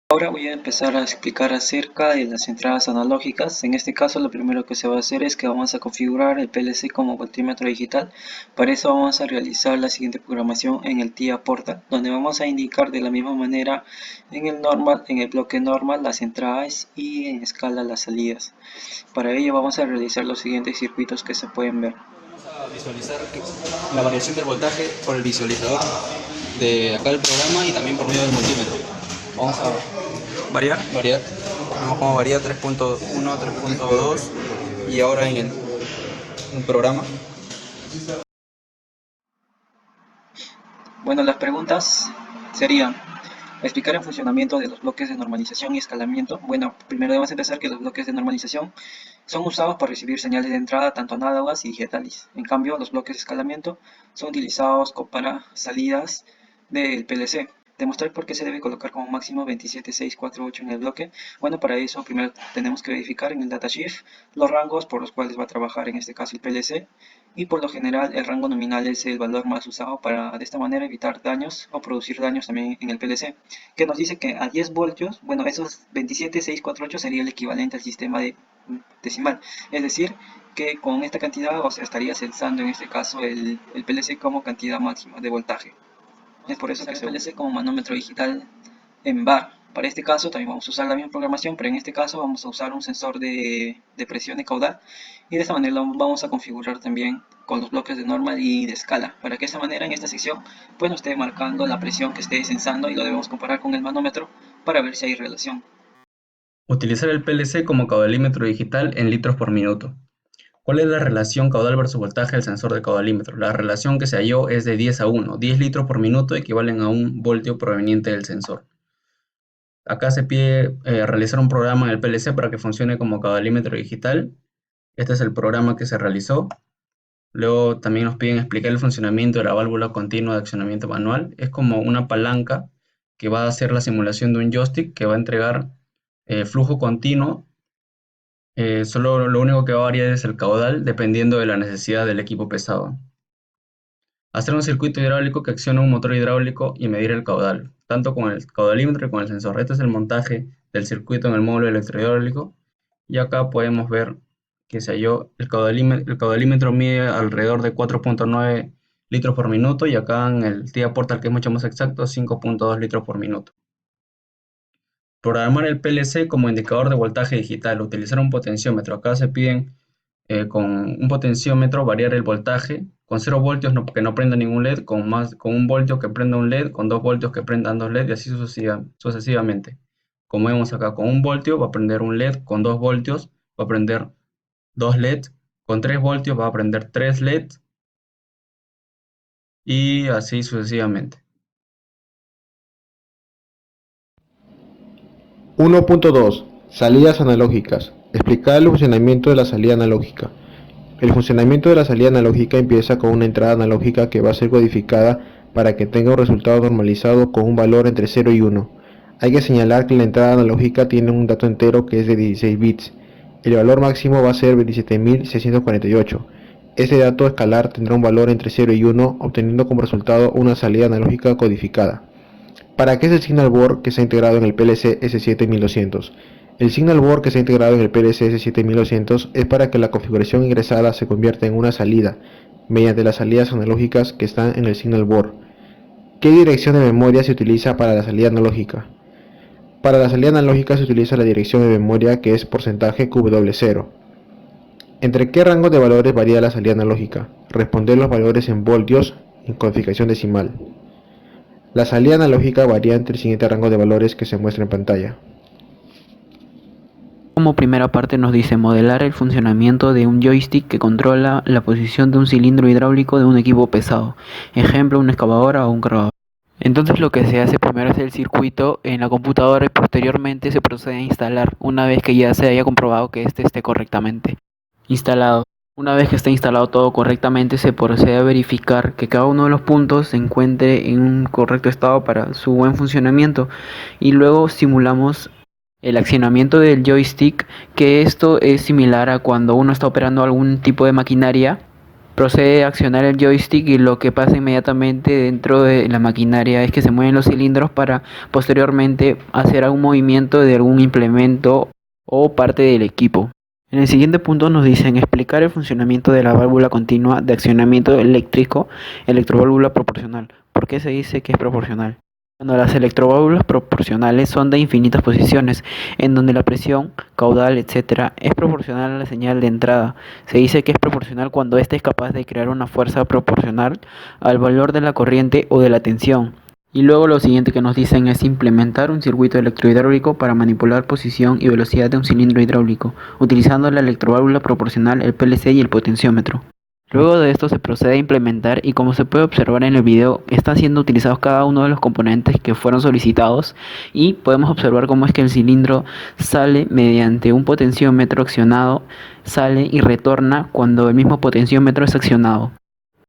Ahora voy a empezar a explicar acerca de las entradas analógicas. En este caso, lo primero que se va a hacer es que vamos a configurar el PLC como voltímetro digital. Para eso vamos a realizar la siguiente programación en el TIA Portal, donde vamos a indicar de la misma manera en el bloque normal las entradas y en escala las salidas. Para ello vamos a realizar los siguientes circuitos que se pueden ver. Vamos a visualizar la variación del voltaje por el visualizador de acá del programa y también por medio del multímetro. Vamos a variar. Vamos a variar 3.1, 3.2 y ahora en el programa. Bueno, las preguntas serían: explicar el funcionamiento de los bloques de normalización y escalamiento. Bueno, primero debemos empezar que los bloques de normalización son usados para recibir señales de entrada tanto análogas y digitales. En cambio, los bloques de escalamiento son utilizados para salidas del PLC. Demostrar por qué se debe colocar como máximo 27648 en el bloque. Bueno, para eso primero tenemos que verificar en el datasheet los rangos por los cuales va a trabajar en este caso el PLC, y por lo general el rango nominal es el valor más usado para de esta manera evitar daños o producir daños también en el PLC, que nos dice que a 10 voltios, bueno, esos 27648 sería el equivalente al sistema decimal, es decir, que con esta cantidad, o sea, estaría censando en este caso el PLC como cantidad máxima de voltaje. Es por eso que se utiliza como manómetro digital en bar. Para este caso también vamos a usar la misma programación, pero en este caso vamos a usar un sensor de presión de caudal, y de esta manera lo vamos a configurar también con los bloques de normal y de escala, para que de esta manera en esta sección pues nos esté marcando la presión que esté sensando, y lo debemos comparar con el manómetro para ver si hay relación. Utilizar el PLC como caudalímetro digital en litros por minuto. ¿Cuál es la relación caudal versus voltaje del sensor de caudalímetro? La relación que se halló es de 10 a 1. 10 litros por minuto equivalen a 1 voltio proveniente del sensor. Acá se pide realizar un programa en el PLC para que funcione como caudalímetro digital. Este es el programa que se realizó. Luego también nos piden explicar el funcionamiento de la válvula continua de accionamiento manual. Es como una palanca que va a hacer la simulación de un joystick que va a entregar flujo continuo. Solo lo único que va a variar es el caudal dependiendo de la necesidad del equipo pesado. Hacer un circuito hidráulico que acciona un motor hidráulico y medir el caudal, tanto con el caudalímetro y con el sensor. Este es el montaje del circuito en el módulo electrohidráulico. Y acá podemos ver que se halló el caudalímetro mide alrededor de 4.9 litros por minuto, y acá en el TIA Portal, que es mucho más exacto, 5.2 litros por minuto. Programar el PLC como indicador de voltaje digital. Utilizar un potenciómetro. Acá se piden con un potenciómetro variar el voltaje. Con 0 voltios que no prenda ningún LED, con 1 voltio que prenda un LED, con 2 voltios que prendan 2 LED, y así sucesivamente. Como vemos acá, con 1 voltio va a prender un LED, con 2 voltios va a prender 2 LED, con 3 voltios va a prender 3 LED, y así sucesivamente. 1.2. Salidas analógicas. Explicar el funcionamiento de la salida analógica. El funcionamiento de la salida analógica empieza con una entrada analógica que va a ser codificada para que tenga un resultado normalizado con un valor entre 0 y 1. Hay que señalar que la entrada analógica tiene un dato entero que es de 16 bits. El valor máximo va a ser 27.648. Este dato escalar tendrá un valor entre 0 y 1, obteniendo como resultado una salida analógica codificada. ¿Para qué es el Signal Board que se ha integrado en el PLC S7200? El Signal Board que se ha integrado en el PLC S7200 es para que la configuración ingresada se convierta en una salida, mediante las salidas analógicas que están en el Signal Board. ¿Qué dirección de memoria se utiliza para la salida analógica? Para la salida analógica se utiliza la dirección de memoria, que es porcentaje QW0. ¿Entre qué rango de valores varía la salida analógica? Responder los valores en voltios en codificación decimal. La salida analógica varía entre el siguiente rango de valores que se muestra en pantalla. Como primera parte nos dice modelar el funcionamiento de un joystick que controla la posición de un cilindro hidráulico de un equipo pesado, ejemplo una excavadora o un cargador. Entonces lo que se hace primero es el circuito en la computadora, y posteriormente se procede a instalar una vez que ya se haya comprobado que este esté correctamente instalado. Una vez que esté instalado todo correctamente, se procede a verificar que cada uno de los puntos se encuentre en un correcto estado para su buen funcionamiento, y luego simulamos el accionamiento del joystick, que esto es similar a cuando uno está operando algún tipo de maquinaria procede a accionar el joystick y lo que pasa inmediatamente dentro de la maquinaria es que se mueven los cilindros para posteriormente hacer algún movimiento de algún implemento o parte del equipo. En el siguiente punto nos dicen explicar el funcionamiento de la válvula continua de accionamiento eléctrico, electroválvula proporcional. ¿Por qué se dice que es proporcional? Bueno, las electroválvulas proporcionales son de infinitas posiciones, en donde la presión, caudal, etc. es proporcional a la señal de entrada. Se dice que es proporcional cuando ésta es capaz de crear una fuerza proporcional al valor de la corriente o de la tensión. Y luego lo siguiente que nos dicen es implementar un circuito electrohidráulico para manipular posición y velocidad de un cilindro hidráulico, utilizando la electroválvula proporcional, el PLC y el potenciómetro. Luego de esto se procede a implementar y como se puede observar en el video, están siendo utilizados cada uno de los componentes que fueron solicitados y podemos observar cómo es que el cilindro sale mediante un potenciómetro accionado, sale y retorna cuando el mismo potenciómetro es accionado.